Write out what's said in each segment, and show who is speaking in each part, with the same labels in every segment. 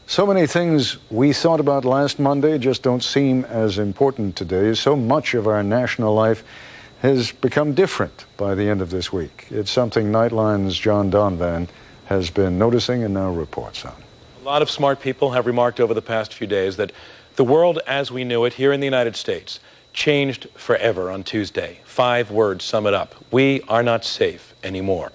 Speaker 1: So many things we thought about last Monday just don't seem as important today. So much of our national life has become different by the end of this week. It's something Nightline's Donvan has been noticing and now reports on.
Speaker 2: A lot of smart people have remarked over the past few days that the world as we knew it here in the United States changed forever on Tuesday. 5 words sum it up. We are not safe anymore.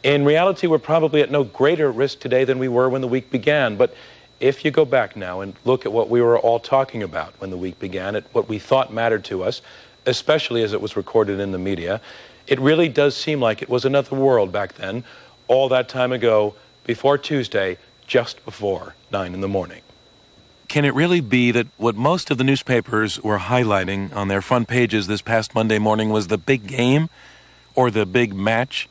Speaker 2: In reality, we're probably at no greater risk today than we were when the week began. But if you go back now and look at what we were all talking about when the week began, at what we thought mattered to us, especially as it was recorded in the media, it really does seem like it was another world back then, all that time ago, before Tuesday, just before 9 in the morning. Can it really be that what most of the newspapers were highlighting on their front pages this past Monday morning was the big game, or the big match,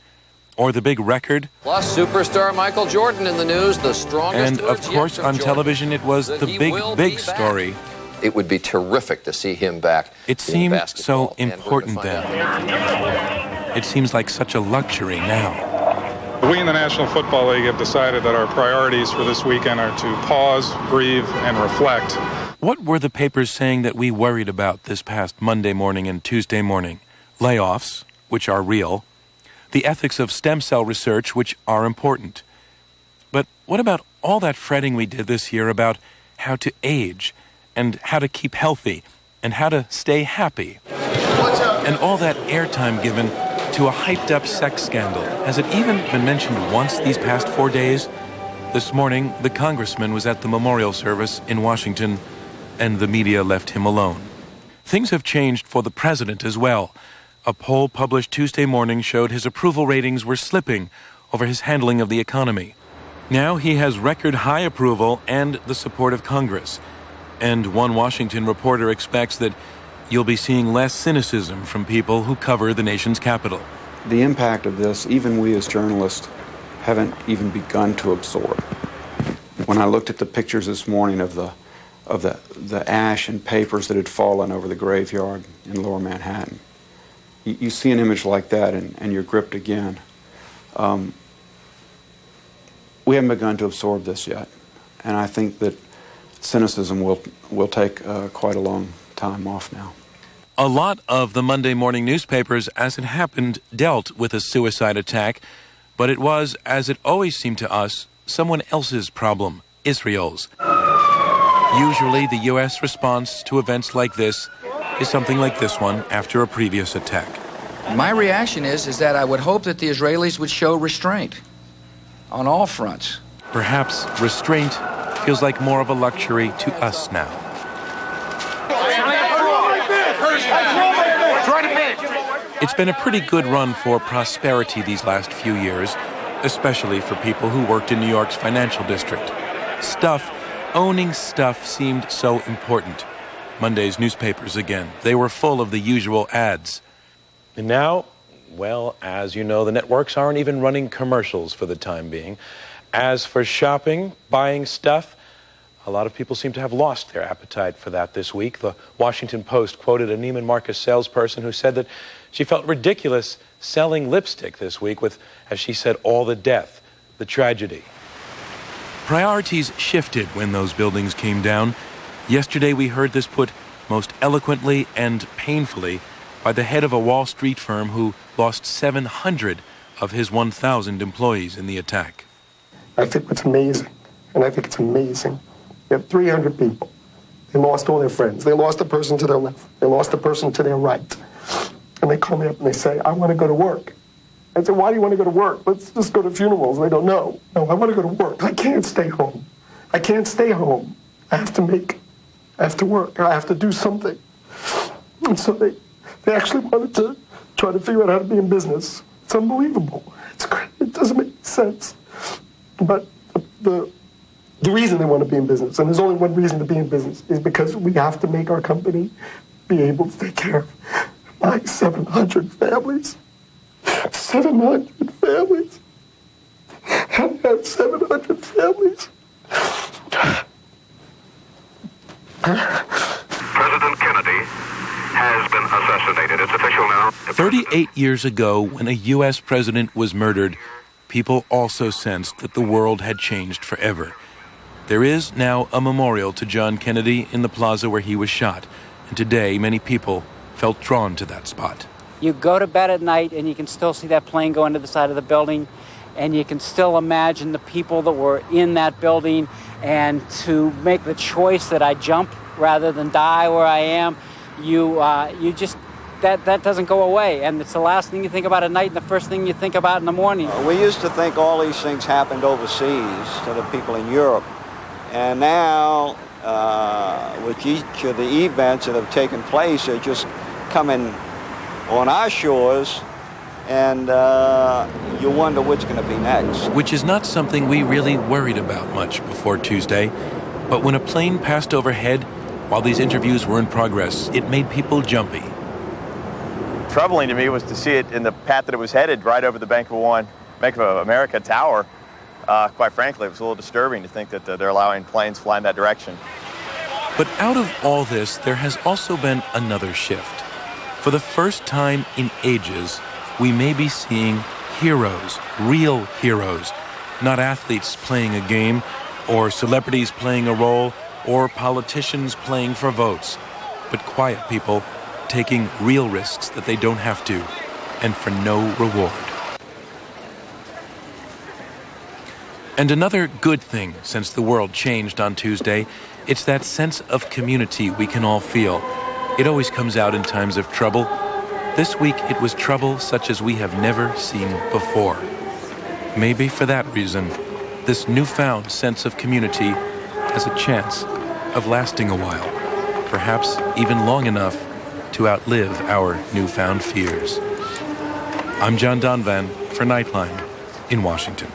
Speaker 2: or the big record?
Speaker 3: Plus, superstar Michael Jordan in the news, the strongest.
Speaker 2: And of course, on television, it was the big story.
Speaker 3: It would be terrific to see him back.
Speaker 2: It seemed so important then. It seems like such a luxury now.
Speaker 4: We in the National Football League have decided that our priorities for this weekend are to pause, grieve, and reflect.
Speaker 2: What were the papers saying that we worried about this past Monday morning and Tuesday morning? Layoffs, which are real. The ethics of stem cell research, which are important. But what about all that fretting we did this year about how to age, and how to keep healthy, and how to stay happy? And all that airtime given to a hyped-up sex scandal. Has it even been mentioned once these past 4 days? This morning, the congressman was at the memorial service in Washington, and the media left him alone. Things have changed for the president as well. A poll published Tuesday morning showed his approval ratings were slipping over his handling of the economy. Now he has record high approval and the support of Congress. And one Washington reporter expects that you'll be seeing less cynicism from people who cover the nation's capital.
Speaker 5: The impact of this, even we as journalists haven't even begun to absorb. When I looked at the pictures this morning of the ash and papers that had fallen over the graveyard in Lower Manhattan, you see an image like that and you're gripped again. We haven't begun to absorb this yet, and I think that cynicism will take quite a long time off now.
Speaker 2: A lot of the Monday morning newspapers, as it happened, dealt with a suicide attack, but it was, as it always seemed to us, someone else's problem, Israel's. Usually the U.S. response to events like this is something like this one after a previous attack.
Speaker 6: My reaction is that I would hope that the Israelis would show restraint on all fronts.
Speaker 2: Perhaps restraint feels like more of a luxury to us now. It's been a pretty good run for prosperity these last few years, especially for people who worked in New York's financial district. Owning stuff seemed so important. Monday's newspapers again, they were full of the usual ads. And now, well, as you know, the networks aren't even running commercials for the time being. As for shopping, buying stuff, a lot of people seem to have lost their appetite for that this week. The Washington Post quoted a Neiman Marcus salesperson who said that she felt ridiculous selling lipstick this week with, as she said, all the death, the tragedy. Priorities shifted when those buildings came down. Yesterday we heard this put most eloquently and painfully by the head of a Wall Street firm who lost 700 of his 1,000 employees in the attack.
Speaker 7: I think it's amazing, and I think it's amazing. You have 300 people. They lost all their friends. They lost the person to their left. They lost the person to their right. And they call me up and they say, I want to go to work. I said, why do you want to go to work? Let's just go to funerals. And they go, no, I want to go to work. I can't stay home. I can't stay home. I have to work. I have to do something. And so they actually wanted to try to figure out how to be in business. It's unbelievable. It's great. It doesn't make sense. But the reason they want to be in business, and there's only one reason to be in business, is because we have to make our company be able to take care of my 700 families. 700 families. I have 700 families.
Speaker 8: President Kennedy has been assassinated. It's official now.
Speaker 2: 38 years ago, when a U.S. president was murdered, people also sensed that the world had changed forever. There is now a memorial to John Kennedy in the plaza where he was shot, and today many people felt drawn to that spot.
Speaker 9: You go to bed at night and you can still see that plane go into the side of the building, and you can still imagine the people that were in that building, and to make the choice that I jump rather than die where I am, you just, that doesn't go away, and it's the last thing you think about at night and the first thing you think about in the morning.
Speaker 10: We used to think all these things happened overseas to the people in Europe, and now with each of the events that have taken place, they're just coming on our shores, and you wonder what's going to be next.
Speaker 2: Which is not something we really worried about much before Tuesday, but when a plane passed overhead while these interviews were in progress, it made people jumpy.
Speaker 11: Troubling to me was to see it in the path that it was headed, right over the Bank of America Tower. Quite frankly, it was a little disturbing to think that they're allowing planes fly in that direction.
Speaker 2: But out of all this, there has also been another shift. For the first time in ages, we may be seeing heroes, real heroes, not athletes playing a game, or celebrities playing a role, or politicians playing for votes, but quiet people taking real risks that they don't have to, and for no reward. And another good thing since the world changed on Tuesday, it's that sense of community we can all feel. It always comes out in times of trouble. This week it was trouble such as we have never seen before. Maybe for that reason, this newfound sense of community has a chance of lasting a while, perhaps even long enough to outlive our newfound fears. I'm John Donvan for Nightline in Washington.